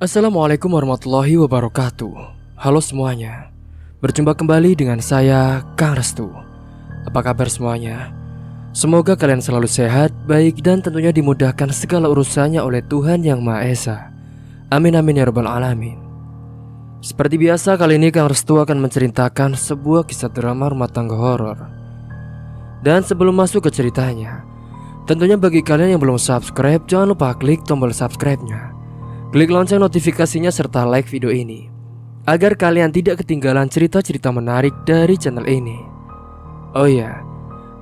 Assalamualaikum warahmatullahi wabarakatuh. Halo semuanya, berjumpa kembali dengan saya, Kang Restu. Apa kabar semuanya? Semoga kalian selalu sehat, baik, dan tentunya dimudahkan segala urusannya oleh Tuhan Yang Maha Esa. Amin amin ya rabbal alamin. Seperti biasa, kali ini Kang Restu akan menceritakan sebuah kisah drama rumah tangga horor. Dan sebelum masuk ke ceritanya, tentunya bagi kalian yang belum subscribe, jangan lupa klik tombol subscribe-nya. Klik lonceng notifikasinya serta like video ini agar kalian tidak ketinggalan cerita-cerita menarik dari channel ini. Oh iya,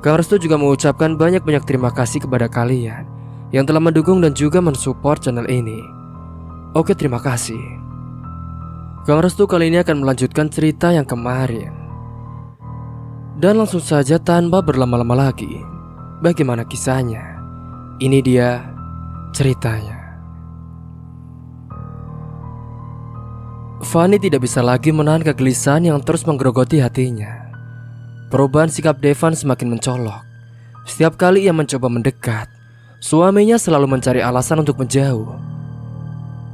Kang Restu juga mengucapkan banyak-banyak terima kasih kepada kalian yang telah mendukung dan juga mensupport channel ini. Oke, terima kasih. Kang Restu kali ini akan melanjutkan cerita yang kemarin. Dan langsung saja tanpa berlama-lama lagi, bagaimana kisahnya? Ini dia ceritanya. Fanny tidak bisa lagi menahan kegelisahan yang terus menggerogoti hatinya. Perubahan sikap Devan semakin mencolok. Setiap kali ia mencoba mendekat, suaminya selalu mencari alasan untuk menjauh.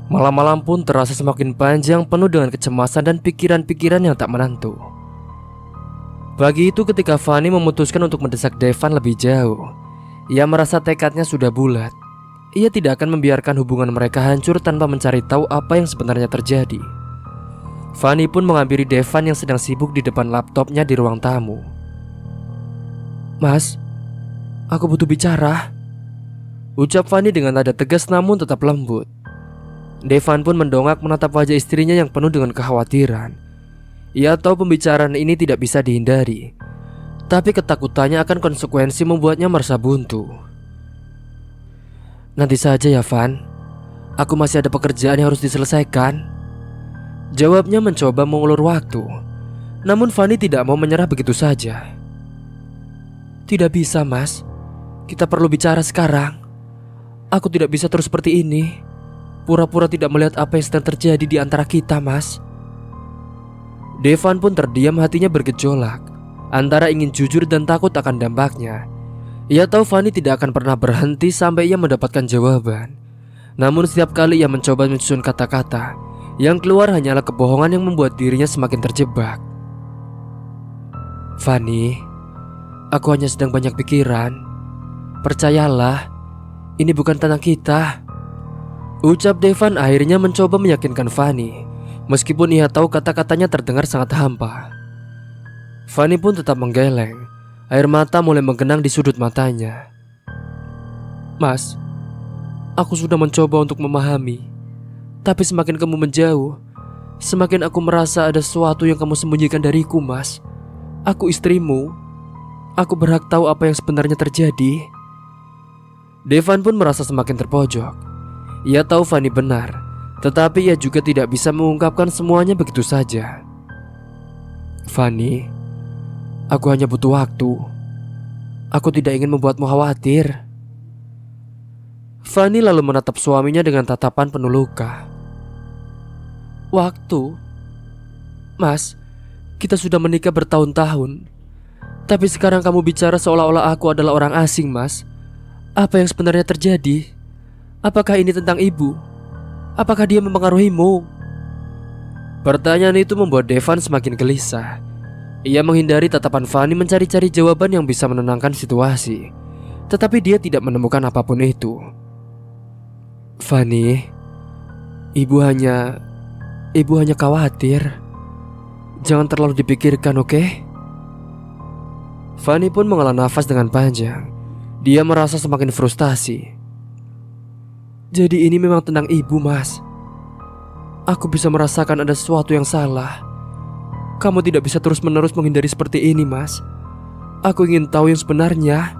Malam-malam pun terasa semakin panjang, penuh dengan kecemasan dan pikiran-pikiran yang tak menentu. Pagi itu ketika Fanny memutuskan untuk mendesak Devan lebih jauh, ia merasa tekadnya sudah bulat. Ia tidak akan membiarkan hubungan mereka hancur tanpa mencari tahu apa yang sebenarnya terjadi. Fanny pun menghampiri Devan yang sedang sibuk di depan laptopnya di ruang tamu. "Mas, aku butuh bicara," ucap Fanny dengan nada tegas namun tetap lembut. Devan pun mendongak menatap wajah istrinya yang penuh dengan kekhawatiran. Ia tahu pembicaraan ini tidak bisa dihindari, tapi ketakutannya akan konsekuensi membuatnya merasa buntu. "Nanti saja ya Van, aku masih ada pekerjaan yang harus diselesaikan," jawabnya mencoba mengulur waktu. Namun Fanny tidak mau menyerah begitu saja. "Tidak bisa mas, kita perlu bicara sekarang. Aku tidak bisa terus seperti ini, pura-pura tidak melihat apa yang sedang terjadi di antara kita mas." Devan pun terdiam, hatinya bergejolak antara ingin jujur dan takut akan dampaknya. Ia tahu Fanny tidak akan pernah berhenti sampai ia mendapatkan jawaban. Namun setiap kali ia mencoba menyusun kata-kata, yang keluar hanyalah kebohongan yang membuat dirinya semakin terjebak. "Fanny, aku hanya sedang banyak pikiran. Percayalah, ini bukan tentang kita," ucap Devan akhirnya mencoba meyakinkan Fanny. Meskipun ia tahu kata-katanya terdengar sangat hampa. Fanny pun tetap menggeleng. Air mata mulai menggenang di sudut matanya. "Mas, aku sudah mencoba untuk memahami, tapi semakin kamu menjauh, semakin aku merasa ada sesuatu yang kamu sembunyikan dariku mas. Aku istrimu. Aku berhak tahu apa yang sebenarnya terjadi." Devan pun merasa semakin terpojok. Ia tahu Fanny benar, tetapi ia juga tidak bisa mengungkapkan semuanya begitu saja. "Fanny, aku hanya butuh waktu. Aku tidak ingin membuatmu khawatir." Fanny lalu menatap suaminya dengan tatapan penuh luka. "Waktu? Mas, kita sudah menikah bertahun-tahun. Tapi sekarang kamu bicara seolah-olah aku adalah orang asing mas. Apa yang sebenarnya terjadi? Apakah ini tentang ibu? Apakah dia mempengaruhimu?" Pertanyaan itu membuat Devan semakin gelisah. Ia menghindari tatapan Fanny, mencari-cari jawaban yang bisa menenangkan situasi. Tetapi dia tidak menemukan apapun itu. "Fanny, ibu hanya khawatir. Jangan terlalu dipikirkan, oke?" Fanny pun menghela nafas dengan panjang. Dia merasa semakin frustasi. "Jadi ini memang tentang ibu mas. Aku bisa merasakan ada sesuatu yang salah. Kamu tidak bisa terus-menerus menghindari seperti ini mas. Aku ingin tahu yang sebenarnya."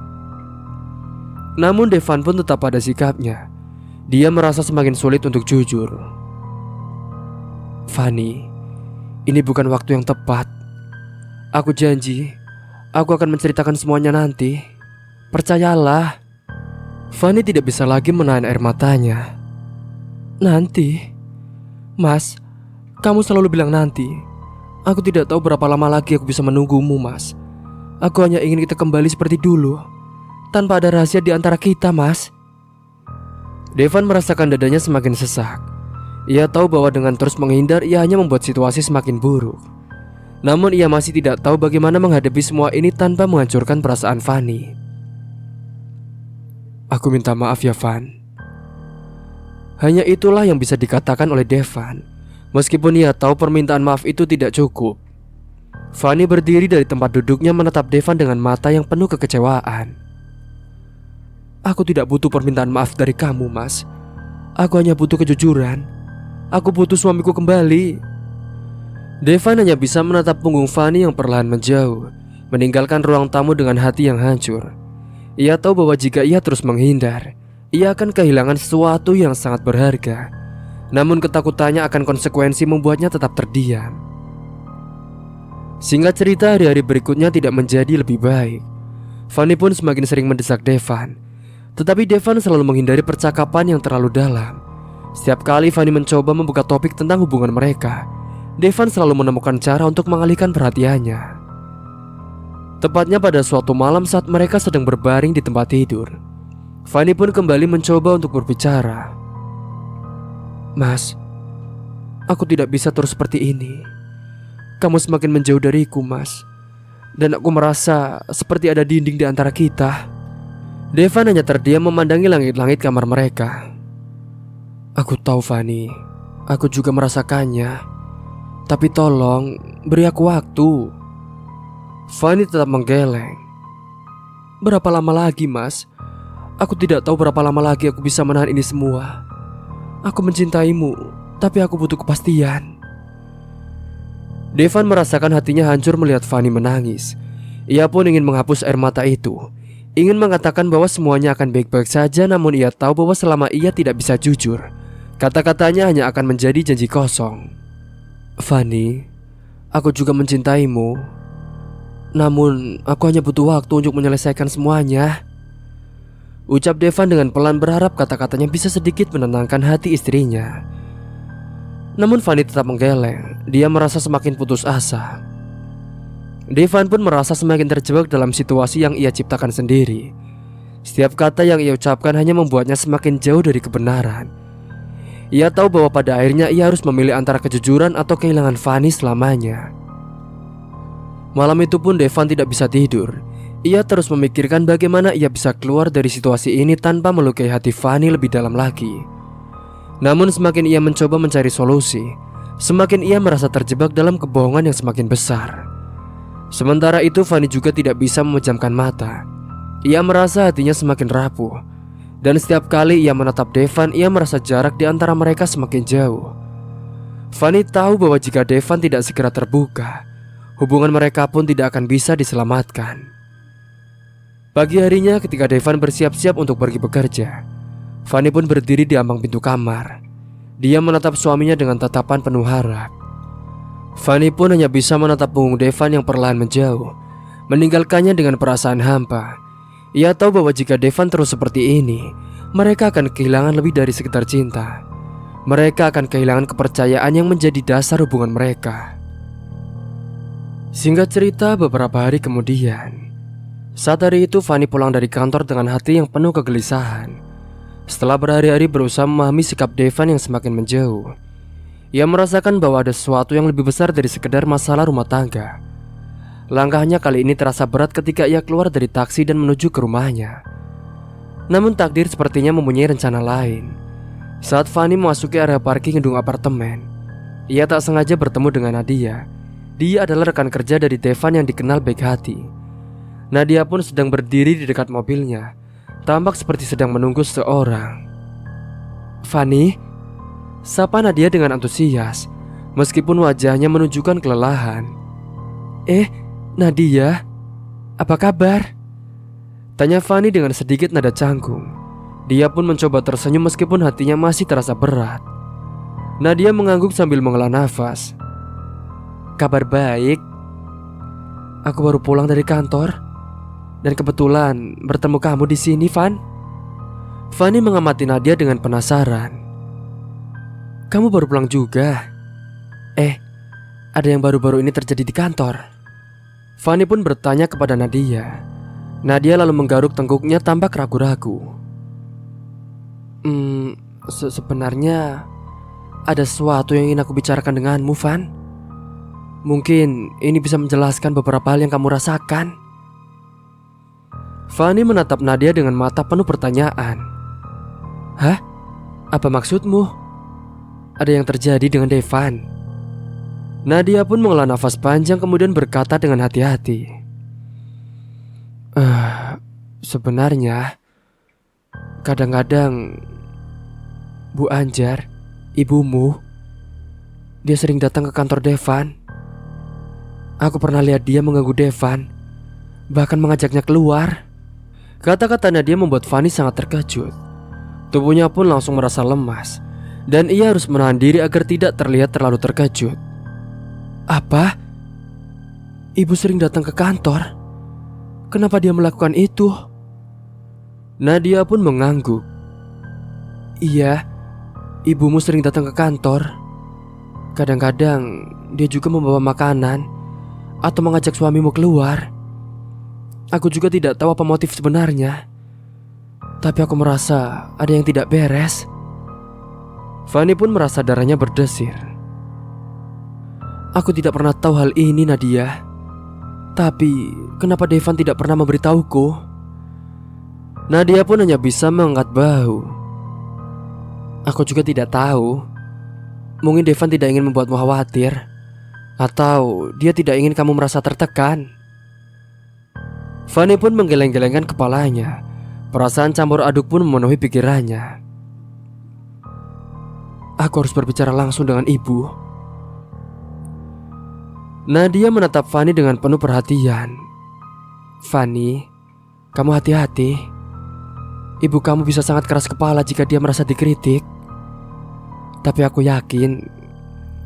Namun Devan pun tetap pada sikapnya. Dia merasa semakin sulit untuk jujur. "Fanny, ini bukan waktu yang tepat. Aku janji, aku akan menceritakan semuanya nanti. Percayalah." Fanny tidak bisa lagi menahan air matanya. "Nanti? Mas, kamu selalu bilang nanti. Aku tidak tahu berapa lama lagi aku bisa menunggumu mas. Aku hanya ingin kita kembali seperti dulu, tanpa ada rahasia di antara kita mas." Devan merasakan dadanya semakin sesak. Ia tahu bahwa dengan terus menghindar ia hanya membuat situasi semakin buruk. Namun ia masih tidak tahu bagaimana menghadapi semua ini tanpa menghancurkan perasaan Fanny. Aku minta maaf ya Van. Hanya itulah yang bisa dikatakan oleh Devan. Meskipun ia tahu permintaan maaf itu tidak cukup. Fanny berdiri dari tempat duduknya menatap Devan dengan mata yang penuh kekecewaan. Aku tidak butuh permintaan maaf dari kamu, Mas. Aku hanya butuh kejujuran. Aku butuh suamiku kembali. Devan hanya bisa menatap punggung Fanny yang perlahan menjauh, meninggalkan ruang tamu dengan hati yang hancur. Ia tahu bahwa jika ia terus menghindar, ia akan kehilangan sesuatu yang sangat berharga. Namun ketakutannya akan konsekuensi membuatnya tetap terdiam. Singkat cerita, hari-hari berikutnya tidak menjadi lebih baik. Fanny pun semakin sering mendesak Devan. Tetapi Devan selalu menghindari percakapan yang terlalu dalam. Setiap kali Fanny mencoba membuka topik tentang hubungan mereka, Devan selalu menemukan cara untuk mengalihkan perhatiannya. Tepatnya pada suatu malam saat mereka sedang berbaring di tempat tidur, Fanny pun kembali mencoba untuk berbicara. Mas, aku tidak bisa terus seperti ini. Kamu semakin menjauh dariku, Mas. Dan aku merasa seperti ada dinding di antara kita. Devan hanya terdiam memandangi langit-langit kamar mereka. Aku tahu Fanny, aku juga merasakannya. Tapi tolong, beri aku waktu. Fanny tetap menggeleng. Berapa lama lagi, Mas? Aku tidak tahu berapa lama lagi aku bisa menahan ini semua. Aku mencintaimu, tapi aku butuh kepastian. Devan merasakan hatinya hancur melihat Fanny menangis. Ia pun ingin menghapus air mata itu, ingin mengatakan bahwa semuanya akan baik-baik saja. Namun ia tahu bahwa selama ia tidak bisa jujur, kata-katanya hanya akan menjadi janji kosong. Fanny, aku juga mencintaimu. Namun aku hanya butuh waktu untuk menyelesaikan semuanya, ucap Devan dengan pelan, berharap kata-katanya bisa sedikit menenangkan hati istrinya. Namun Fanny tetap menggeleng. Dia merasa semakin putus asa. Devan pun merasa semakin terjebak dalam situasi yang ia ciptakan sendiri. Setiap kata yang ia ucapkan hanya membuatnya semakin jauh dari kebenaran. Ia tahu bahwa pada akhirnya ia harus memilih antara kejujuran atau kehilangan Fanny selamanya. Malam itu pun Devan tidak bisa tidur. Ia terus memikirkan bagaimana ia bisa keluar dari situasi ini tanpa melukai hati Fanny lebih dalam lagi. Namun semakin ia mencoba mencari solusi, semakin ia merasa terjebak dalam kebohongan yang semakin besar. Sementara itu Fanny juga tidak bisa memejamkan mata. Ia merasa hatinya semakin rapuh. Dan setiap kali ia menatap Devan, ia merasa jarak di antara mereka semakin jauh. Fanny tahu bahwa jika Devan tidak segera terbuka, hubungan mereka pun tidak akan bisa diselamatkan. Pagi harinya ketika Devan bersiap-siap untuk pergi bekerja, Fanny pun berdiri di ambang pintu kamar. Dia menatap suaminya dengan tatapan penuh harap. Fanny pun hanya bisa menatap punggung Devan yang perlahan menjauh, meninggalkannya dengan perasaan hampa. Ia tahu bahwa jika Devan terus seperti ini, mereka akan kehilangan lebih dari sekedar cinta. Mereka akan kehilangan kepercayaan yang menjadi dasar hubungan mereka. Singkat cerita, beberapa hari kemudian, saat hari itu Fanny pulang dari kantor dengan hati yang penuh kegelisahan. Setelah berhari-hari berusaha memahami sikap Devan yang semakin menjauh, ia merasakan bahwa ada sesuatu yang lebih besar dari sekedar masalah rumah tangga. Langkahnya kali ini terasa berat ketika ia keluar dari taksi dan menuju ke rumahnya. Namun takdir sepertinya mempunyai rencana lain. Saat Fanny memasuki area parking gedung apartemen, ia tak sengaja bertemu dengan Nadia. Dia adalah rekan kerja dari Devan yang dikenal baik hati. Nadia pun sedang berdiri di dekat mobilnya, tampak seperti sedang menunggu seseorang. Fanny, sapa Nadia dengan antusias, meskipun wajahnya menunjukkan kelelahan. Nadia, apa kabar? Tanya Fanny dengan sedikit nada canggung. Dia pun mencoba tersenyum meskipun hatinya masih terasa berat. Nadia mengangguk sambil menghela nafas. Kabar baik. Aku baru pulang dari kantor dan kebetulan bertemu kamu di sini, Van. Fanny mengamati Nadia dengan penasaran. Kamu baru pulang juga? Ada yang baru-baru ini terjadi di kantor? Fanny pun bertanya kepada Nadia. Nadia lalu menggaruk tengkuknya tampak ragu-ragu. Sebenarnya ada sesuatu yang ingin aku bicarakan denganmu, Van. Mungkin ini bisa menjelaskan beberapa hal yang kamu rasakan. Fanny menatap Nadia dengan mata penuh pertanyaan. Hah? Apa maksudmu? Ada yang terjadi dengan Devan? Nadia pun menghela nafas panjang kemudian berkata dengan hati-hati. Sebenarnya kadang-kadang Bu Anjar, ibumu, dia sering datang ke kantor Devan. Aku pernah lihat dia mengganggu Devan, bahkan mengajaknya keluar. Kata-kata Nadia membuat Fanny sangat terkejut. Tubuhnya pun langsung merasa lemas, dan ia harus menahan diri agar tidak terlihat terlalu terkejut. Apa? Ibu sering datang ke kantor? Kenapa dia melakukan itu? Nadia pun mengangguk. Iya, ibumu sering datang ke kantor. Kadang-kadang dia juga membawa makanan atau mengajak suamimu keluar. Aku juga tidak tahu apa motif sebenarnya, tapi aku merasa ada yang tidak beres. Fanny pun merasa darahnya berdesir. Aku tidak pernah tahu hal ini, Nadia. Tapi kenapa Devan tidak pernah memberitahuku? Nadia pun hanya bisa mengangkat bahu. Aku juga tidak tahu. Mungkin Devan tidak ingin membuatmu khawatir, atau dia tidak ingin kamu merasa tertekan. Fanny pun menggeleng-gelengkan kepalanya. Perasaan campur aduk pun memenuhi pikirannya. Aku harus berbicara langsung dengan ibu. Nadia menatap Fanny dengan penuh perhatian. Fanny, kamu hati-hati. Ibu kamu bisa sangat keras kepala jika dia merasa dikritik. Tapi aku yakin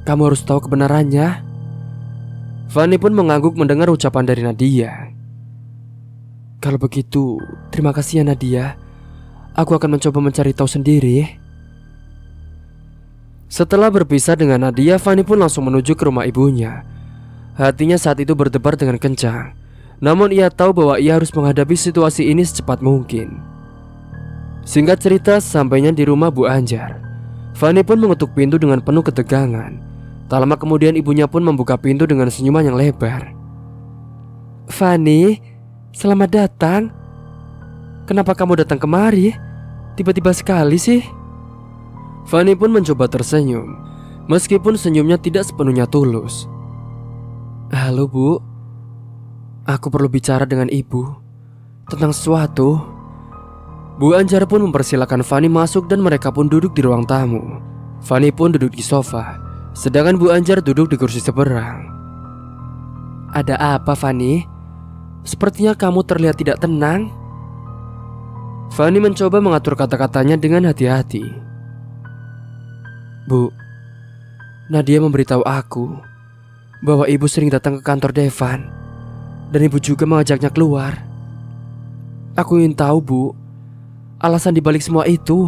kamu harus tahu kebenarannya. Fanny pun mengangguk mendengar ucapan dari Nadia. Kalau begitu, terima kasih ya Nadia. Aku akan mencoba mencari tahu sendiri. Setelah berpisah dengan Nadia, Fanny pun langsung menuju ke rumah ibunya. Hatinya saat itu berdebar dengan kencang. Namun ia tahu bahwa ia harus menghadapi situasi ini secepat mungkin. Singkat cerita, sampainya di rumah Bu Anjar, Fanny pun mengetuk pintu dengan penuh ketegangan. Tak lama kemudian ibunya pun membuka pintu dengan senyuman yang lebar. Fanny, selamat datang. Kenapa kamu datang kemari? Tiba-tiba sekali sih. Fanny pun mencoba tersenyum, meskipun senyumnya tidak sepenuhnya tulus. Halo Bu, aku perlu bicara dengan ibu tentang sesuatu. Bu Anjar pun mempersilahkan Fanny masuk dan mereka pun duduk di ruang tamu. Fanny pun duduk di sofa, sedangkan Bu Anjar duduk di kursi seberang. Ada apa Fanny? Sepertinya kamu terlihat tidak tenang. Fanny mencoba mengatur kata-katanya dengan hati-hati. Bu, Nadia memberitahu aku bahwa ibu sering datang ke kantor Devan, dan ibu juga mengajaknya keluar. Aku ingin tahu Bu, alasan dibalik semua itu.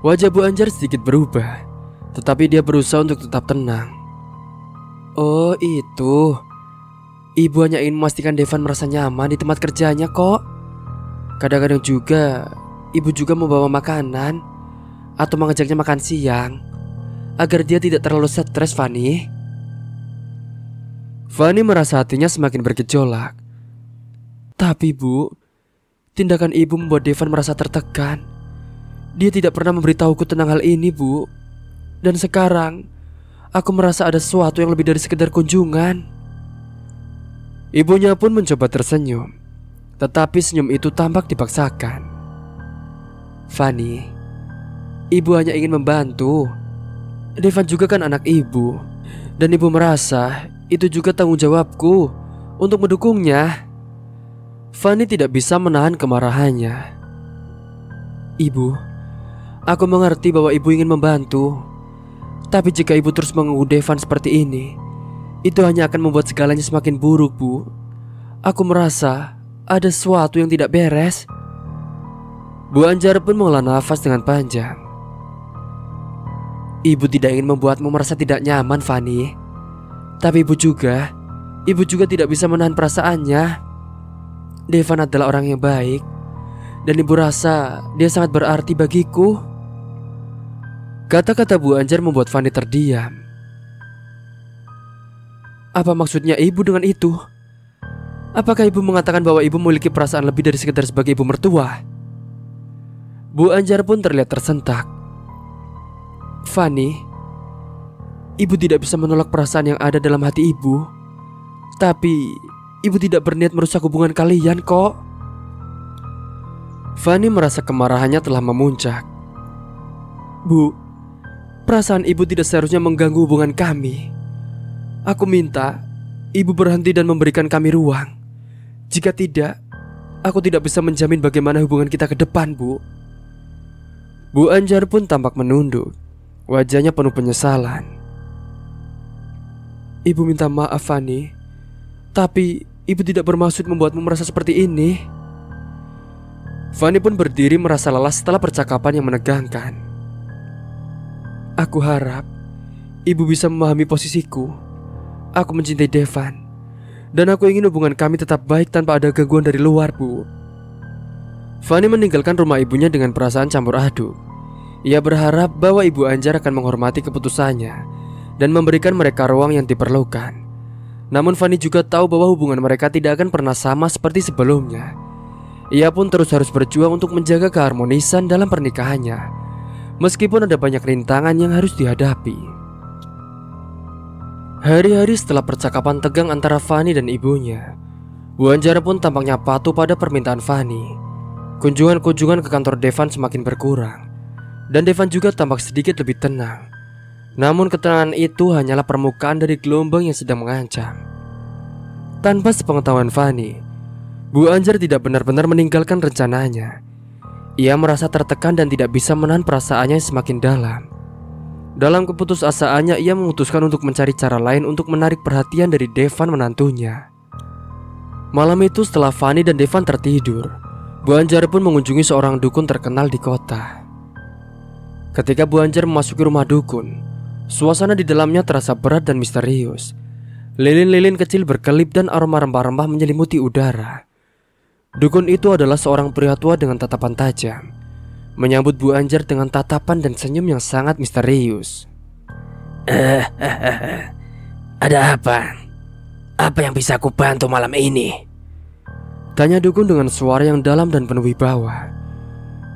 Wajah Bu Anjar sedikit berubah, tetapi dia berusaha untuk tetap tenang. Oh itu, ibu hanya ingin memastikan Devan merasa nyaman di tempat kerjanya kok. Kadang-kadang juga ibu juga membawa makanan atau mengajaknya makan siang agar dia tidak terlalu stres, Fanny. Fanny merasa hatinya semakin bergejolak. Tapi Bu, tindakan ibu membuat Devan merasa tertekan. Dia tidak pernah memberitahuku tentang hal ini Bu. Dan sekarang aku merasa ada sesuatu yang lebih dari sekedar kunjungan. Ibunya pun mencoba tersenyum, tetapi senyum itu tampak dipaksakan. Fanny, ibu hanya ingin membantu. Devan juga kan anak ibu, dan ibu merasa itu juga tanggung jawabku untuk mendukungnya. Fanny tidak bisa menahan kemarahannya. Ibu, aku mengerti bahwa ibu ingin membantu, tapi jika ibu terus mengganggu Devan seperti ini, itu hanya akan membuat segalanya semakin buruk Bu. Aku merasa ada sesuatu yang tidak beres. Bu Anjar pun menghela nafas dengan panjang. Ibu tidak ingin membuatmu merasa tidak nyaman Fanny, tapi ibu juga tidak bisa menahan perasaannya. Devan adalah orang yang baik, dan ibu rasa dia sangat berarti bagiku. Kata-kata Bu Anjar membuat Fani terdiam. Apa maksudnya ibu dengan itu? Apakah ibu mengatakan bahwa ibu memiliki perasaan lebih dari sekedar sebagai ibu mertua? Bu Anjar pun terlihat tersentak. Fani, ibu tidak bisa menolak perasaan yang ada dalam hati ibu. Tapi ibu tidak berniat merusak hubungan kalian kok. Fani merasa kemarahannya telah memuncak. Bu, perasaan ibu tidak seharusnya mengganggu hubungan kami. Aku minta ibu berhenti dan memberikan kami ruang. Jika tidak, aku tidak bisa menjamin bagaimana hubungan kita ke depan, Bu. Bu Anjar pun tampak menunduk. Wajahnya penuh penyesalan. Ibu minta maaf, Fani. Tapi ibu tidak bermaksud membuatmu merasa seperti ini. Fani pun berdiri merasa lelah setelah percakapan yang menegangkan. Aku harap ibu bisa memahami posisiku. Aku mencintai Devan, dan aku ingin hubungan kami tetap baik tanpa ada gangguan dari luar, Bu. Fani meninggalkan rumah ibunya dengan perasaan campur aduk. Ia berharap bahwa Ibu Anjar akan menghormati keputusannya dan memberikan mereka ruang yang diperlukan. Namun Fani juga tahu bahwa hubungan mereka tidak akan pernah sama seperti sebelumnya. Ia pun terus harus berjuang untuk menjaga keharmonisan dalam pernikahannya, meskipun ada banyak rintangan yang harus dihadapi. Hari-hari setelah percakapan tegang antara Fani dan ibunya, Bu Anjar pun tampaknya patuh pada permintaan Fani. Kunjungan-kunjungan ke kantor Devan semakin berkurang, dan Devan juga tampak sedikit lebih tenang. Namun ketenangan itu hanyalah permukaan dari gelombang yang sedang mengancam. Tanpa sepengetahuan Fani, Bu Anjar tidak benar-benar meninggalkan rencananya. Ia merasa tertekan dan tidak bisa menahan perasaannya yang semakin dalam. Dalam keputusasaannya, ia memutuskan untuk mencari cara lain untuk menarik perhatian dari Devan menantunya. Malam itu setelah Fani dan Devan tertidur, Bu Anjar pun mengunjungi seorang dukun terkenal di kota. Ketika Bu Anjar memasuki rumah dukun, suasana di dalamnya terasa berat dan misterius. Lilin-lilin kecil berkelip dan aroma rempah-rempah menyelimuti udara. Dukun itu adalah seorang pria tua dengan tatapan tajam, menyambut Bu Anjar dengan tatapan dan senyum yang sangat misterius. Ada apa? Apa yang bisa aku bantu malam ini? Tanya dukun dengan suara yang dalam dan penuh wibawa.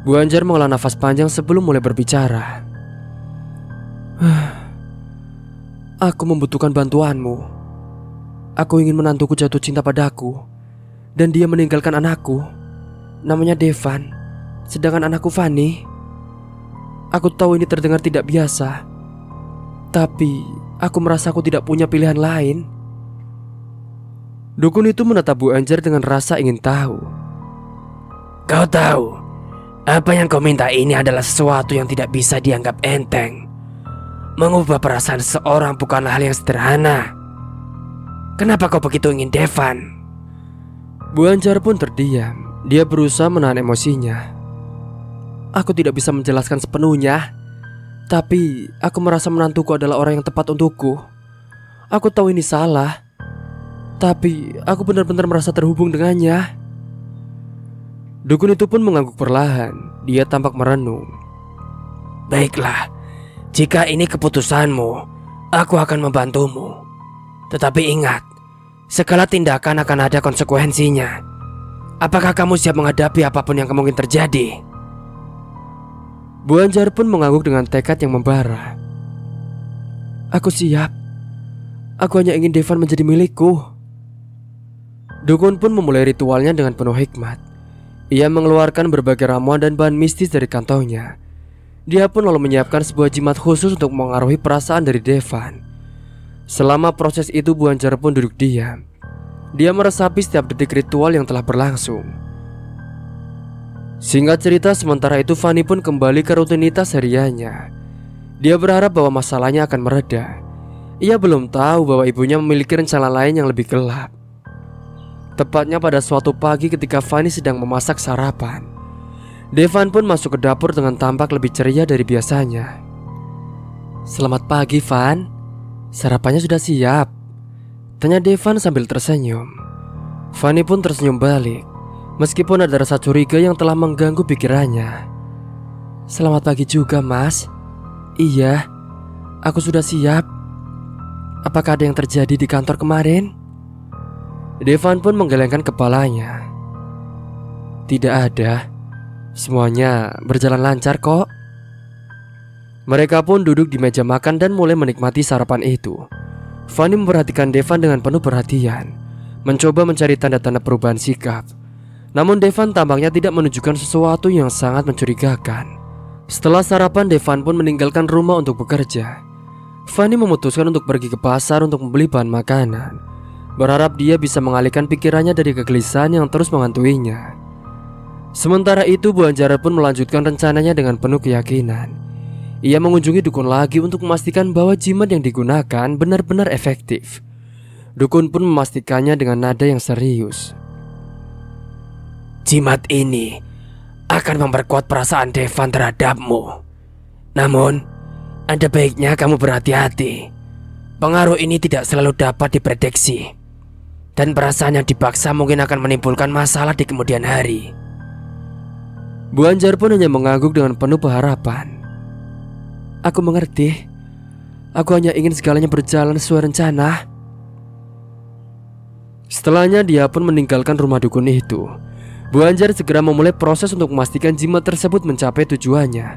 Bu Anjar menghela nafas panjang sebelum mulai berbicara. Aku membutuhkan bantuanmu. Aku ingin menantuku jatuh cinta padaku, dan dia meninggalkan anakku, namanya Devan. Sedangkan anakku Fani. Aku tahu ini terdengar tidak biasa, tapi aku merasa aku tidak punya pilihan lain. Dukun itu menatap Bu Anjar dengan rasa ingin tahu. Kau tahu, apa yang kau minta ini adalah sesuatu yang tidak bisa dianggap enteng. Mengubah perasaan seseorang bukanlah hal yang sederhana. Kenapa kau begitu ingin Devan? Bu Anjar pun terdiam. Dia berusaha menahan emosinya. Aku tidak bisa menjelaskan sepenuhnya, tapi aku merasa menantuku adalah orang yang tepat untukku. Aku tahu ini salah, tapi aku benar-benar merasa terhubung dengannya. Dukun itu pun mengangguk perlahan. Dia tampak merenung. Baiklah, jika ini keputusanmu, aku akan membantumu. Tetapi ingat, segala tindakan akan ada konsekuensinya. Apakah kamu siap menghadapi apapun yang kemungkinan terjadi? Bu Anjar pun mengangguk dengan tekad yang membara. Aku siap. Aku hanya ingin Devan menjadi milikku. Dukun pun memulai ritualnya dengan penuh hikmat. Ia mengeluarkan berbagai ramuan dan bahan mistis dari kantongnya. Dia pun lalu menyiapkan sebuah jimat khusus untuk mengaruhi perasaan dari Devan. Selama proses itu Bu Anjar pun duduk diam. Dia meresapi setiap detik ritual yang telah berlangsung. Singkat cerita, sementara itu Fani pun kembali ke rutinitas hariannya. Dia berharap bahwa masalahnya akan mereda. Ia belum tahu bahwa ibunya memiliki rencana lain yang lebih gelap. Tepatnya pada suatu pagi ketika Fani sedang memasak sarapan, Devan pun masuk ke dapur dengan tampak lebih ceria dari biasanya. Selamat pagi, Van. Sarapannya sudah siap, tanya Devan sambil tersenyum. Fani pun tersenyum balik, meskipun ada rasa curiga yang telah mengganggu pikirannya. Selamat pagi juga, Mas. Iya, aku sudah siap. Apakah ada yang terjadi di kantor kemarin? Devan pun menggelengkan kepalanya. Tidak ada. Semuanya berjalan lancar kok. Mereka pun duduk di meja makan dan mulai menikmati sarapan itu. Fanny memperhatikan Devan dengan penuh perhatian, mencoba mencari tanda-tanda perubahan sikap. Namun Devan tampaknya tidak menunjukkan sesuatu yang sangat mencurigakan. Setelah sarapan, Devan pun meninggalkan rumah untuk bekerja. Fanny memutuskan untuk pergi ke pasar untuk membeli bahan makanan, berharap dia bisa mengalihkan pikirannya dari kegelisahan yang terus menghantui-nya. Sementara itu, Bu Anjara pun melanjutkan rencananya dengan penuh keyakinan. Ia mengunjungi dukun lagi untuk memastikan bahwa jimat yang digunakan benar-benar efektif. Dukun pun memastikannya dengan nada yang serius. Jimat ini akan memperkuat perasaan Devan terhadapmu. Namun, ada baiknya kamu berhati-hati. Pengaruh ini tidak selalu dapat diprediksi, dan perasaan yang dipaksa mungkin akan menimbulkan masalah di kemudian hari. Bu Anjar pun hanya mengangguk dengan penuh pengharapan. Aku mengerti. Aku hanya ingin segalanya berjalan sesuai rencana. Setelahnya dia pun meninggalkan rumah dukun itu. Bu Anjar segera memulai proses untuk memastikan jimat tersebut mencapai tujuannya.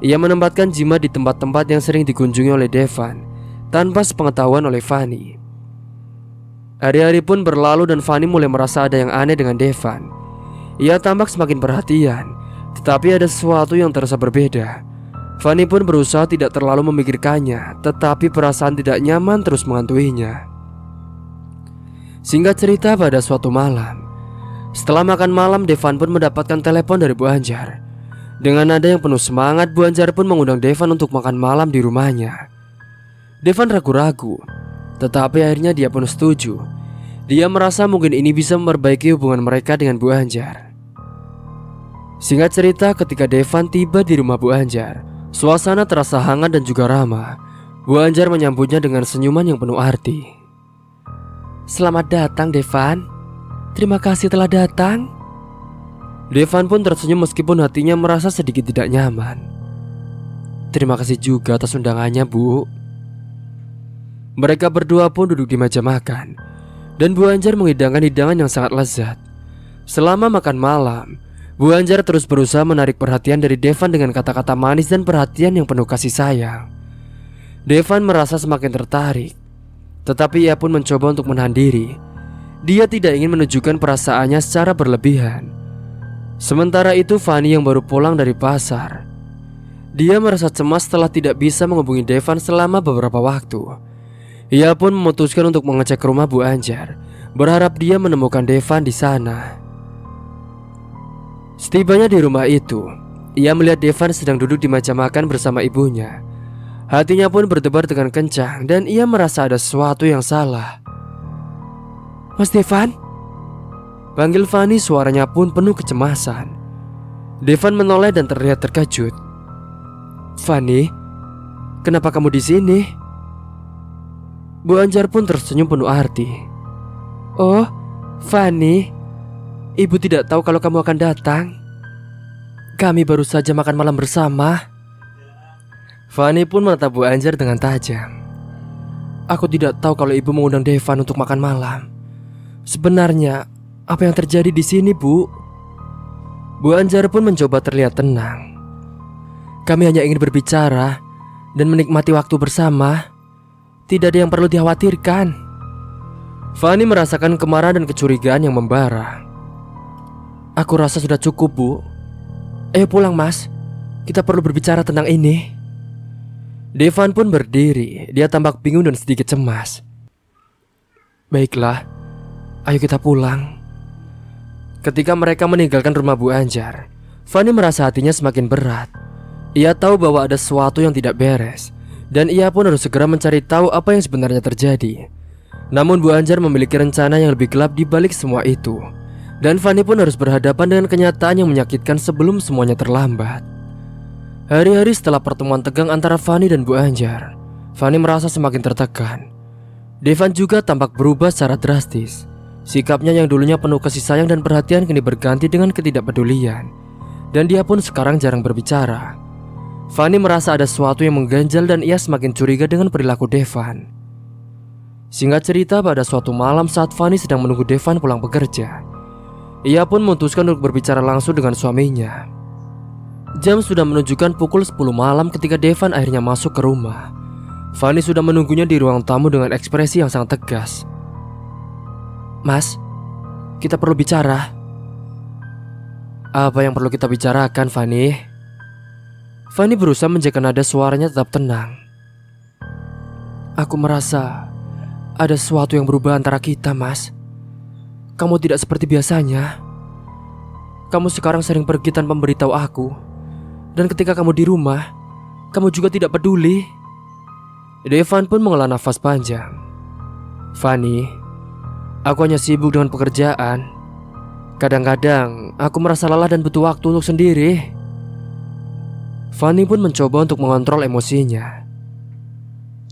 Ia menempatkan jimat di tempat-tempat yang sering dikunjungi oleh Devan tanpa sepengetahuan oleh Fanny. Hari-hari pun berlalu dan Fanny mulai merasa ada yang aneh dengan Devan. Ia tampak semakin perhatian, tetapi ada sesuatu yang terasa berbeda. Fanny pun berusaha tidak terlalu memikirkannya, tetapi perasaan tidak nyaman terus menghantuinya. Singkat cerita, pada suatu malam, setelah makan malam, Devan pun mendapatkan telepon dari Bu Anjar. Dengan nada yang penuh semangat, Bu Anjar pun mengundang Devan untuk makan malam di rumahnya. Devan ragu-ragu, tetapi akhirnya dia pun setuju. Dia merasa mungkin ini bisa memperbaiki hubungan mereka dengan Bu Anjar. Singkat cerita, ketika Devan tiba di rumah Bu Anjar, suasana terasa hangat dan juga ramah. Bu Anjar menyambutnya dengan senyuman yang penuh arti. Selamat datang, Devan. Terima kasih telah datang. Devan pun tersenyum meskipun hatinya merasa sedikit tidak nyaman. Terima kasih juga atas undangannya, Bu. Mereka berdua pun duduk di meja makan, dan Bu Anjar menghidangkan hidangan yang sangat lezat. Selama makan malam, Bu Anjar terus berusaha menarik perhatian dari Devan dengan kata-kata manis dan perhatian yang penuh kasih sayang. Devan merasa semakin tertarik, tetapi ia pun mencoba untuk menahan diri. Dia tidak ingin menunjukkan perasaannya secara berlebihan. Sementara itu, Fanny yang baru pulang dari pasar. Dia merasa cemas setelah tidak bisa menghubungi Devan selama beberapa waktu. Ia pun memutuskan untuk mengecek rumah Bu Anjar, berharap dia menemukan Devan di sana. Setibanya di rumah itu, ia melihat Devan sedang duduk di meja makan bersama ibunya. Hatinya pun berdebar dengan kencang dan ia merasa ada sesuatu yang salah. Mas Devan? Panggil Fanny, suaranya pun penuh kecemasan. Devan menoleh dan terlihat terkejut. Fanny, kenapa kamu di sini? Bu Anjar pun tersenyum penuh arti. Oh, Fanny, ibu tidak tahu kalau kamu akan datang. Kami baru saja makan malam bersama. Fanny pun menatap Bu Anjar dengan tajam. Aku tidak tahu kalau ibu mengundang Devan untuk makan malam. Sebenarnya, apa yang terjadi di sini, Bu? Bu Anjar pun mencoba terlihat tenang. Kami hanya ingin berbicara dan menikmati waktu bersama. Tidak ada yang perlu dikhawatirkan. Fanny merasakan kemarahan dan kecurigaan yang membara. Aku rasa sudah cukup, Bu. Ayo pulang, Mas. Kita perlu berbicara tentang ini. Devan pun berdiri. Dia tampak bingung dan sedikit cemas. Baiklah, ayo kita pulang. Ketika mereka meninggalkan rumah Bu Anjar, Fanny merasa hatinya semakin berat. Ia tahu bahwa ada sesuatu yang tidak beres, dan ia pun harus segera mencari tahu apa yang sebenarnya terjadi. Namun Bu Anjar memiliki rencana yang lebih gelap di balik semua itu, dan Fanny pun harus berhadapan dengan kenyataan yang menyakitkan sebelum semuanya terlambat. Hari-hari setelah pertemuan tegang antara Fanny dan Bu Anjar, Fanny merasa semakin tertekan. Devan juga tampak berubah secara drastis. Sikapnya yang dulunya penuh kasih sayang dan perhatian kini berganti dengan ketidakpedulian, dan dia pun sekarang jarang berbicara. Fanny merasa ada sesuatu yang mengganjal dan ia semakin curiga dengan perilaku Devan. Singkat cerita, pada suatu malam saat Fanny sedang menunggu Devan pulang bekerja, ia pun memutuskan untuk berbicara langsung dengan suaminya. Jam sudah menunjukkan pukul 10 malam ketika Devan akhirnya masuk ke rumah. Fanny sudah menunggunya di ruang tamu dengan ekspresi yang sangat tegas. "Mas, kita perlu bicara." "Apa yang perlu kita bicarakan, Fanny?" Fanny berusaha menjaga nada suaranya tetap tenang. "Aku merasa ada sesuatu yang berubah antara kita, Mas. Kamu tidak seperti biasanya. Kamu sekarang sering pergi tanpa memberitahu aku. Dan ketika kamu di rumah, kamu juga tidak peduli." Devan pun menghela nafas panjang. "Fanny, aku hanya sibuk dengan pekerjaan. Kadang-kadang aku merasa lelah dan butuh waktu untuk sendiri." Fanny pun mencoba untuk mengontrol emosinya.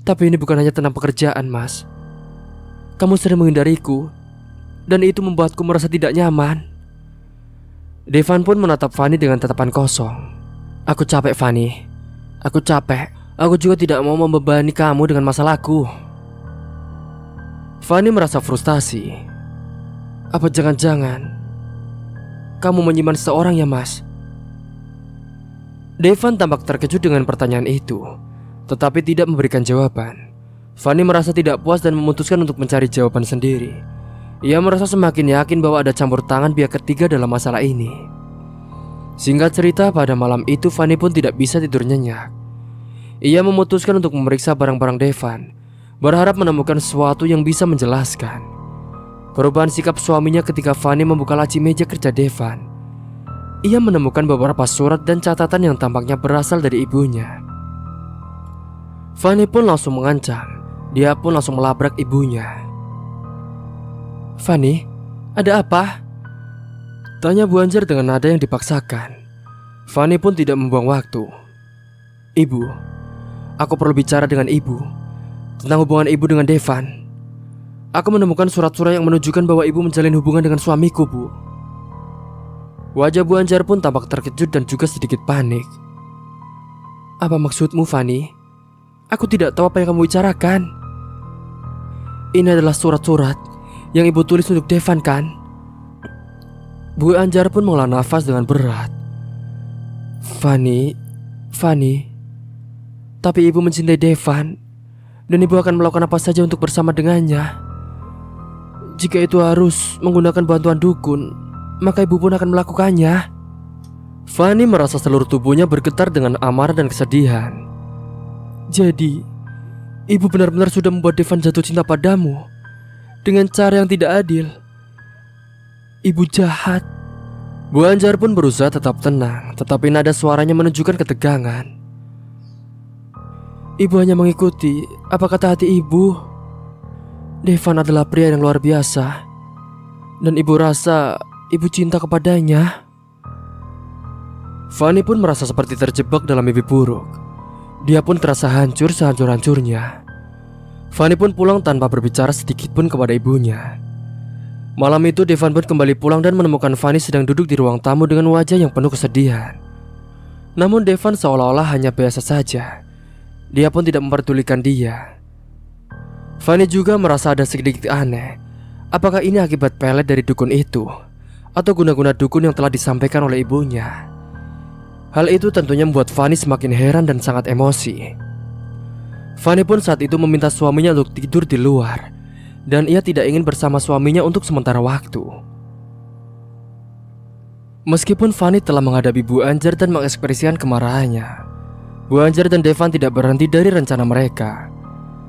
"Tapi ini bukan hanya tentang pekerjaan, Mas. Kamu sering menghindariku, dan itu membuatku merasa tidak nyaman." Devan pun menatap Fanny dengan tatapan kosong. "Aku capek, Fanny. Aku capek. Aku juga tidak mau membebani kamu dengan masalahku." Fanny merasa frustasi. "Apa jangan-jangan kamu menyimpan seseorang ya, Mas?" Devan tampak terkejut dengan pertanyaan itu, tetapi tidak memberikan jawaban. Fanny merasa tidak puas dan memutuskan untuk mencari jawaban sendiri. Ia merasa semakin yakin bahwa ada campur tangan pihak ketiga dalam masalah ini. Singkat cerita, pada malam itu Fanny pun tidak bisa tidur nyenyak. Ia memutuskan untuk memeriksa barang-barang Devan, berharap menemukan sesuatu yang bisa menjelaskan perubahan sikap suaminya ketika Fanny membuka laci meja kerja Devan. Ia menemukan beberapa surat dan catatan yang tampaknya berasal dari ibunya. Fanny pun langsung mengancam. Dia pun langsung melabrak ibunya. "Fanny, ada apa?" tanya Bu Anjar dengan nada yang dipaksakan. Fanny pun tidak membuang waktu. "Ibu, aku perlu bicara dengan ibu tentang hubungan ibu dengan Devan. Aku menemukan surat-surat yang menunjukkan bahwa ibu menjalin hubungan dengan suamiku, Bu." Wajah Bu Anjar pun tampak terkejut dan juga sedikit panik. "Apa maksudmu, Fanny? Aku tidak tahu apa yang kamu bicarakan." "Ini adalah surat-surat yang ibu tulis untuk Devan, kan?" Bu Anjar pun menghela nafas dengan berat. Fanny, tapi ibu mencintai Devan, dan ibu akan melakukan apa saja untuk bersama dengannya. Jika itu harus menggunakan bantuan dukun, maka ibu pun akan melakukannya." Fanny merasa seluruh tubuhnya bergetar dengan amarah dan kesedihan. "Jadi, ibu benar-benar sudah membuat Devan jatuh cinta padamu dengan cara yang tidak adil. Ibu jahat." Bu Anjar pun berusaha tetap tenang, tetapi nada suaranya menunjukkan ketegangan. "Ibu hanya mengikuti apa kata hati ibu. Devan adalah pria yang luar biasa, dan ibu rasa ibu cinta kepadanya." Fanny pun merasa seperti terjebak dalam mimpi buruk. Dia pun terasa hancur sehancur-hancurnya. Fanny pun pulang tanpa berbicara sedikit pun kepada ibunya. Malam itu Devan pun kembali pulang dan menemukan Fanny sedang duduk di ruang tamu dengan wajah yang penuh kesedihan. Namun Devan seolah-olah hanya biasa saja. Dia pun tidak memperdulikan dia. Fanny juga merasa ada sedikit aneh. Apakah ini akibat pelet dari dukun itu, atau guna-guna dukun yang telah disampaikan oleh ibunya? Hal itu tentunya membuat Fanny semakin heran dan sangat emosi. Fanny pun saat itu meminta suaminya untuk tidur di luar, dan ia tidak ingin bersama suaminya untuk sementara waktu. Meskipun Fanny telah menghadapi Bu Anjar dan mengekspresikan kemarahannya, Bu Anjar dan Devan tidak berhenti dari rencana mereka.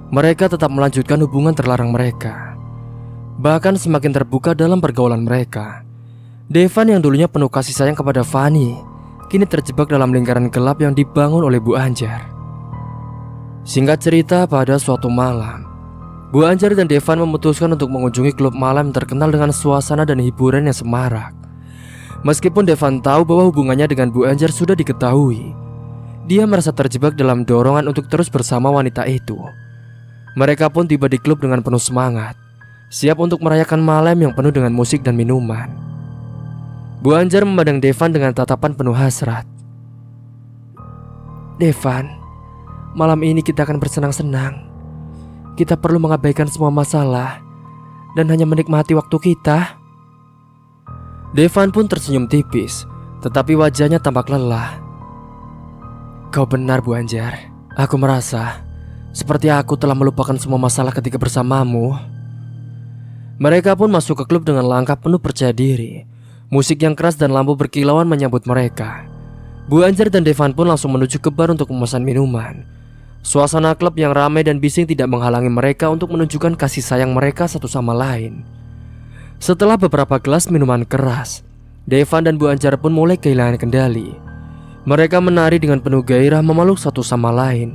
Mereka tetap melanjutkan hubungan terlarang mereka, bahkan semakin terbuka dalam pergaulan mereka. Devan yang dulunya penuh kasih sayang kepada Fanny, kini terjebak dalam lingkaran gelap yang dibangun oleh Bu Anjar. Singkat cerita, pada suatu malam, Bu Anjar dan Devan memutuskan untuk mengunjungi klub malam yang terkenal dengan suasana dan hiburan yang semarak. Meskipun Devan tahu bahwa hubungannya dengan Bu Anjar sudah diketahui, dia merasa terjebak dalam dorongan untuk terus bersama wanita itu. Mereka pun tiba di klub dengan penuh semangat, siap untuk merayakan malam yang penuh dengan musik dan minuman. Bu Anjar memandang Devan dengan tatapan penuh hasrat. Devan, malam ini kita akan bersenang-senang. Kita perlu mengabaikan semua masalah dan hanya menikmati waktu kita. Devan pun tersenyum tipis, tetapi wajahnya tampak lelah. Kau benar, Bu Anjar. Aku merasa seperti aku telah melupakan semua masalah ketika bersamamu. Mereka pun masuk ke klub dengan langkah penuh percaya diri. Musik yang keras dan lampu berkilauan menyambut mereka. Bu Anjar dan Devan pun langsung menuju ke bar untuk memesan minuman. Suasana klub yang ramai dan bising tidak menghalangi mereka untuk menunjukkan kasih sayang mereka satu sama lain. Setelah beberapa gelas minuman keras, Devan dan Bu Anjar pun mulai kehilangan kendali. Mereka menari dengan penuh gairah memeluk satu sama lain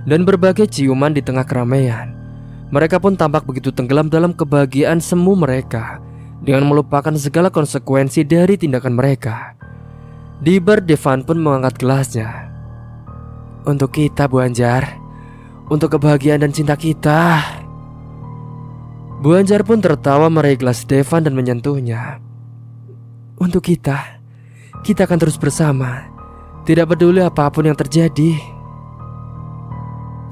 dan berbagai ciuman di tengah keramaian. Mereka pun tampak begitu tenggelam dalam kebahagiaan semu mereka dengan melupakan segala konsekuensi dari tindakan mereka. Di bar, Devan pun mengangkat gelasnya. Untuk kita, Bu Anjar. Untuk kebahagiaan dan cinta kita. Bu Anjar pun tertawa meraih gelas Devan dan menyentuhnya. Untuk kita akan terus bersama. Tidak peduli apapun yang terjadi.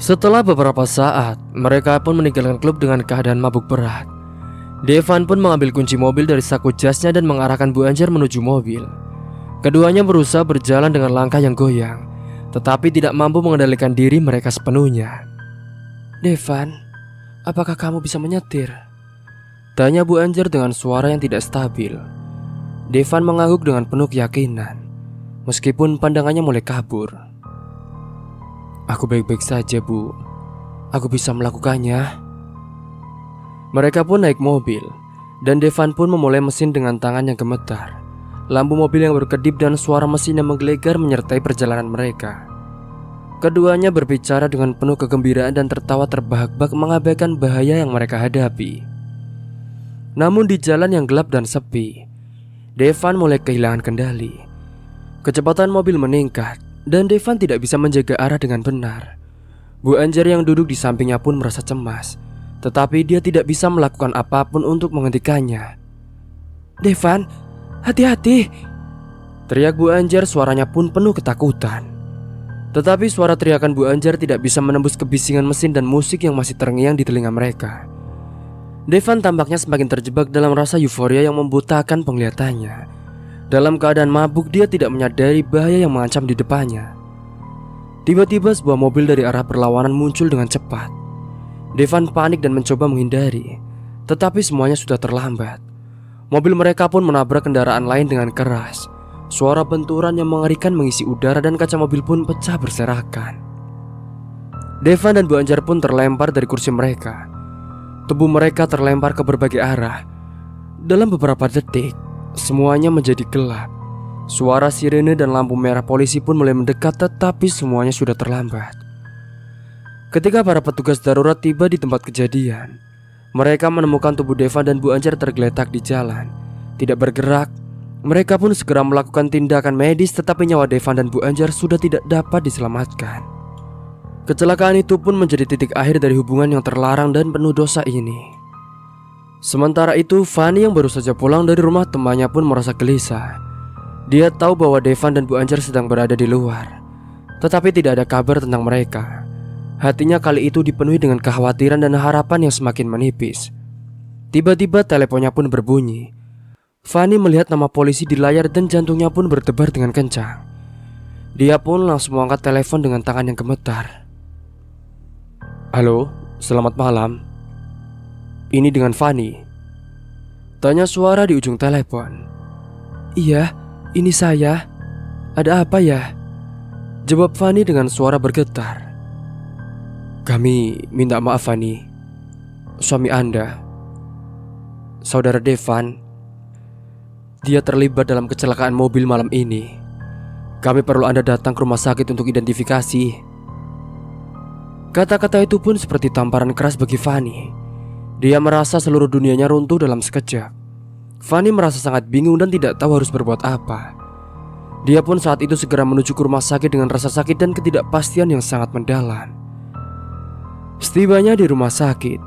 Setelah beberapa saat, mereka pun meninggalkan klub dengan keadaan mabuk berat. Devan pun mengambil kunci mobil dari saku jasnya dan mengarahkan Bu Anjar menuju mobil. Keduanya berusaha berjalan dengan langkah yang goyang, tetapi tidak mampu mengendalikan diri mereka sepenuhnya. Devan, apakah kamu bisa menyetir? Tanya Bu Anjar dengan suara yang tidak stabil. Devan mengangguk dengan penuh keyakinan, meskipun pandangannya mulai kabur. Aku baik-baik saja, Bu. Aku bisa melakukannya. Mereka pun naik mobil, dan Devan pun memulai mesin dengan tangan yang gemetar. Lampu mobil yang berkedip dan suara mesin yang menggelegar menyertai perjalanan mereka. Keduanya berbicara dengan penuh kegembiraan dan tertawa terbahak-bahak mengabaikan bahaya yang mereka hadapi. Namun di jalan yang gelap dan sepi, Devan mulai kehilangan kendali. Kecepatan mobil meningkat dan Devan tidak bisa menjaga arah dengan benar. Bu Anjar yang duduk di sampingnya pun merasa cemas, tetapi dia tidak bisa melakukan apapun untuk menghentikannya. Devan, hati-hati! Teriak Bu Anjar, suaranya pun penuh ketakutan. Tetapi suara teriakan Bu Anjar tidak bisa menembus kebisingan mesin dan musik yang masih terngiang di telinga mereka. Devan tampaknya semakin terjebak dalam rasa euforia yang membutakan penglihatannya. Dalam keadaan mabuk, dia tidak menyadari bahaya yang mengancam di depannya. Tiba-tiba sebuah mobil dari arah berlawanan muncul dengan cepat. Devan panik dan mencoba menghindari, tetapi semuanya sudah terlambat. Mobil mereka pun menabrak kendaraan lain dengan keras. Suara benturan yang mengerikan mengisi udara dan kaca mobil pun pecah berserakan. Devan dan Bu Anjar pun terlempar dari kursi mereka. Tubuh mereka terlempar ke berbagai arah. Dalam beberapa detik, semuanya menjadi gelap. Suara sirene dan lampu merah polisi pun mulai mendekat, tetapi semuanya sudah terlambat. Ketika para petugas darurat tiba di tempat kejadian, mereka menemukan tubuh Devan dan Bu Anjar tergeletak di jalan, tidak bergerak. Mereka pun segera melakukan tindakan medis, tetapi nyawa Devan dan Bu Anjar sudah tidak dapat diselamatkan. Kecelakaan itu pun menjadi titik akhir dari hubungan yang terlarang dan penuh dosa ini. Sementara itu, Fanny yang baru saja pulang dari rumah temannya pun merasa gelisah. Dia tahu bahwa Devan dan Bu Anjar sedang berada di luar, tetapi tidak ada kabar tentang mereka. Hatinya kali itu dipenuhi dengan kekhawatiran dan harapan yang semakin menipis. Tiba-tiba teleponnya pun berbunyi. Fanny melihat nama polisi di layar dan jantungnya pun berdebar dengan kencang. Dia pun langsung mengangkat telepon dengan tangan yang gemetar. Halo, selamat malam. Ini dengan Fanny. Tanya suara di ujung telepon. Iya, ini saya. Ada apa ya? Jawab Fanny dengan suara bergetar. Kami minta maaf, Fanny. Suami Anda, Saudara Devan, dia terlibat dalam kecelakaan mobil malam ini. Kami perlu Anda datang ke rumah sakit untuk identifikasi. Kata-kata itu pun seperti tamparan keras bagi Fanny. Dia merasa seluruh dunianya runtuh dalam sekejap. Fanny merasa sangat bingung dan tidak tahu harus berbuat apa. Dia pun saat itu segera menuju ke rumah sakit dengan rasa sakit dan ketidakpastian yang sangat mendalam. Setibanya di rumah sakit,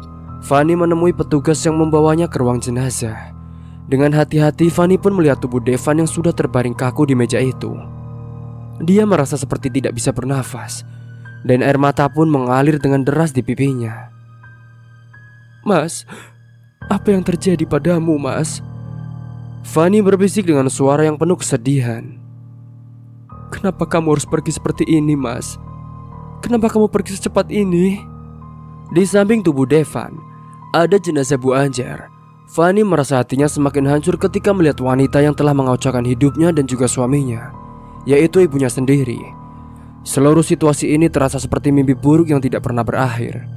Fanny menemui petugas yang membawanya ke ruang jenazah. Dengan hati-hati, Fanny pun melihat tubuh Devan yang sudah terbaring kaku di meja itu. Dia merasa seperti tidak bisa bernafas, dan air mata pun mengalir dengan deras di pipinya. "Mas, apa yang terjadi padamu, Mas?" Fanny berbisik dengan suara yang penuh kesedihan. "Kenapa kamu harus pergi seperti ini, Mas? Kenapa kamu pergi secepat ini?" Di samping tubuh Devan, ada jenazah Bu Anjar. Fanny merasa hatinya semakin hancur ketika melihat wanita yang telah mengaucakan hidupnya dan juga suaminya, yaitu ibunya sendiri. Seluruh situasi ini terasa seperti mimpi buruk yang tidak pernah berakhir.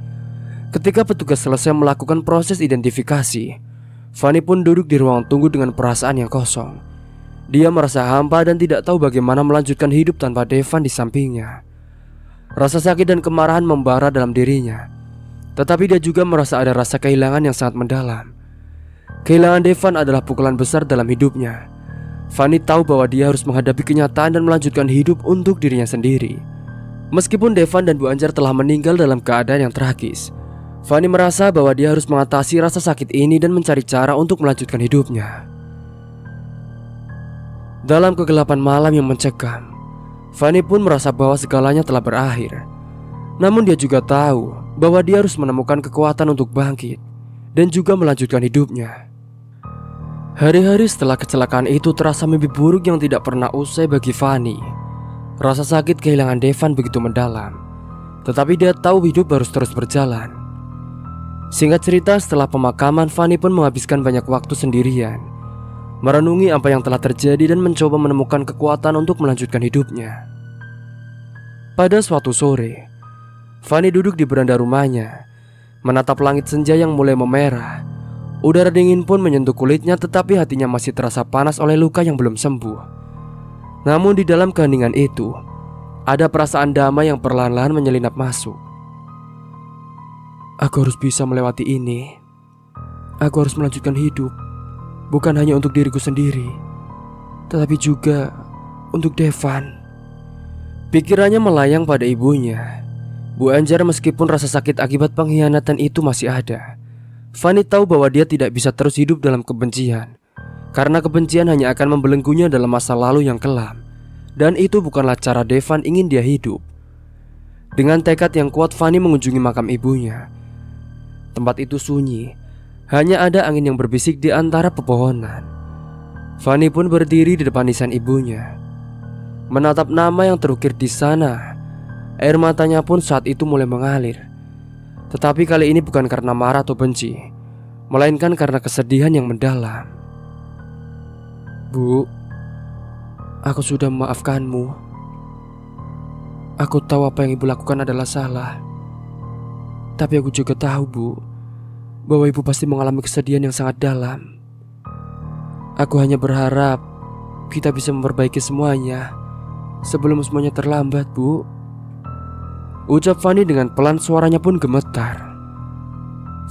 Ketika petugas selesai melakukan proses identifikasi, Fanny pun duduk di ruang tunggu dengan perasaan yang kosong. Dia merasa hampa dan tidak tahu bagaimana melanjutkan hidup tanpa Devan di sampingnya. Rasa sakit dan kemarahan membara dalam dirinya, tetapi dia juga merasa ada rasa kehilangan yang sangat mendalam. Kehilangan Devan adalah pukulan besar dalam hidupnya. Fanny tahu bahwa dia harus menghadapi kenyataan dan melanjutkan hidup untuk dirinya sendiri. Meskipun Devan dan Bu Anjar telah meninggal dalam keadaan yang tragis, Fanny merasa bahwa dia harus mengatasi rasa sakit ini dan mencari cara untuk melanjutkan hidupnya. Dalam kegelapan malam yang mencekam, Fanny pun merasa bahwa segalanya telah berakhir. Namun dia juga tahu bahwa dia harus menemukan kekuatan untuk bangkit dan juga melanjutkan hidupnya. Hari-hari setelah kecelakaan itu terasa mimpi buruk yang tidak pernah usai bagi Fanny. Rasa sakit kehilangan Devan begitu mendalam, tetapi dia tahu hidup harus terus berjalan. Singkat cerita, setelah pemakaman, Fanny pun menghabiskan banyak waktu sendirian, merenungi apa yang telah terjadi dan mencoba menemukan kekuatan untuk melanjutkan hidupnya. Pada suatu sore, Fanny duduk di beranda rumahnya, menatap langit senja yang mulai memerah. Udara dingin pun menyentuh kulitnya, tetapi hatinya masih terasa panas oleh luka yang belum sembuh. Namun di dalam keheningan itu, ada perasaan damai yang perlahan-lahan menyelinap masuk. Aku harus bisa melewati ini. Aku harus melanjutkan hidup, bukan hanya untuk diriku sendiri, tetapi juga untuk Devan. Pikirannya melayang pada ibunya, Bu Anjar. Meskipun rasa sakit akibat pengkhianatan itu masih ada, Fanny tahu bahwa dia tidak bisa terus hidup dalam kebencian, karena kebencian hanya akan membelenggunya dalam masa lalu yang kelam. Dan itu bukanlah cara Devan ingin dia hidup. Dengan tekad yang kuat, Fanny mengunjungi makam ibunya. Tempat itu sunyi, hanya ada angin yang berbisik di antara pepohonan. Fanny pun berdiri di depan nisan ibunya, menatap nama yang terukir di sana. Air matanya pun saat itu mulai mengalir. Tetapi kali ini bukan karena marah atau benci, melainkan karena kesedihan yang mendalam. "Bu, aku sudah memaafkanmu. Aku tahu apa yang ibu lakukan adalah salah. Tapi aku juga tahu, Bu, bahwa ibu pasti mengalami kesedihan yang sangat dalam. Aku hanya berharap kita bisa memperbaiki semuanya sebelum semuanya terlambat, Bu," ucap Fanny dengan pelan, suaranya pun gemetar.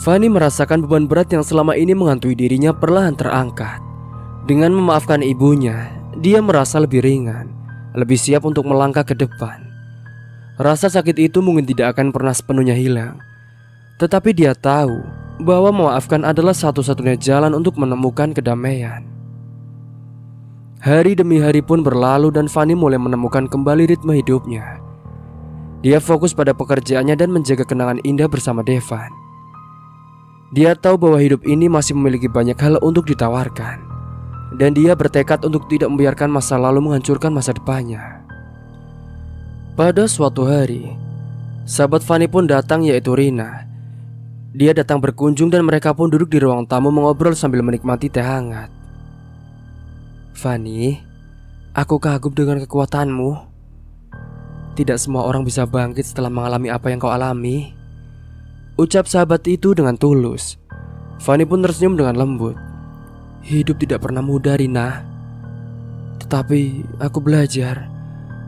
Fanny merasakan beban berat yang selama ini menghantui dirinya perlahan terangkat. Dengan memaafkan ibunya, dia merasa lebih ringan, lebih siap untuk melangkah ke depan. Rasa sakit itu mungkin tidak akan pernah sepenuhnya hilang, tetapi dia tahu bahwa memaafkan adalah satu-satunya jalan untuk menemukan kedamaian. Hari demi hari pun berlalu dan Fanny mulai menemukan kembali ritme hidupnya. Dia fokus pada pekerjaannya dan menjaga kenangan indah bersama Devan. Dia tahu bahwa hidup ini masih memiliki banyak hal untuk ditawarkan, dan dia bertekad untuk tidak membiarkan masa lalu menghancurkan masa depannya. Pada suatu hari, sahabat Fanny pun datang, yaitu Rina. Dia datang berkunjung dan mereka pun duduk di ruang tamu mengobrol sambil menikmati teh hangat. "Fanny, aku kagum dengan kekuatanmu. Tidak semua orang bisa bangkit setelah mengalami apa yang kau alami," ucap sahabat itu dengan tulus. Fanny pun tersenyum dengan lembut. "Hidup tidak pernah mudah, Rina. Tetapi aku belajar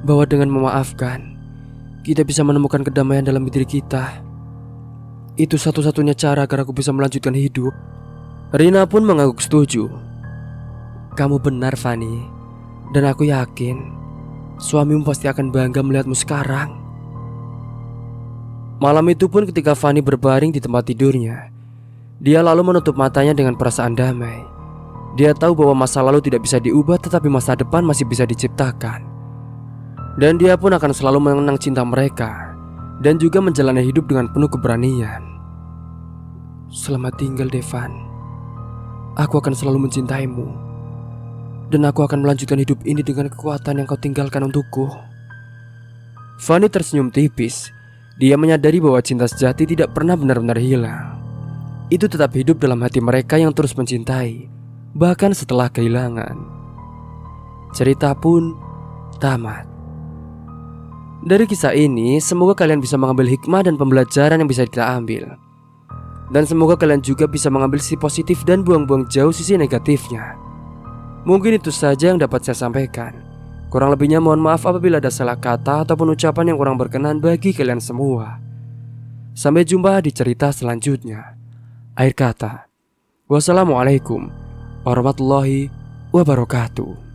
bahwa dengan memaafkan, kita bisa menemukan kedamaian dalam diri kita. Itu satu-satunya cara agar aku bisa melanjutkan hidup." Rina pun mengangguk setuju. "Kamu benar, Fanny. Dan aku yakin suamimu pasti akan bangga melihatmu sekarang." Malam itu pun ketika Fanny berbaring di tempat tidurnya, dia lalu menutup matanya dengan perasaan damai. Dia tahu bahwa masa lalu tidak bisa diubah, tetapi masa depan masih bisa diciptakan. Dan dia pun akan selalu mengenang cinta mereka dan juga menjalani hidup dengan penuh keberanian. Selamat tinggal Devan. Aku akan selalu mencintaimu. Dan aku akan melanjutkan hidup ini dengan kekuatan yang kau tinggalkan untukku. Fanny tersenyum tipis. Dia menyadari bahwa cinta sejati tidak pernah benar-benar hilang. Itu tetap hidup dalam hati mereka yang terus mencintai, bahkan setelah kehilangan. Cerita pun tamat. Dari kisah ini, semoga kalian bisa mengambil hikmah dan pembelajaran yang bisa kita ambil. Dan semoga kalian juga bisa mengambil sisi positif dan buang-buang jauh sisi negatifnya. Mungkin itu saja yang dapat saya sampaikan. Kurang lebihnya mohon maaf apabila ada salah kata ataupun ucapan yang kurang berkenan bagi kalian semua. Sampai jumpa di cerita selanjutnya. Akhir kata, wassalamualaikum warahmatullahi wabarakatuh.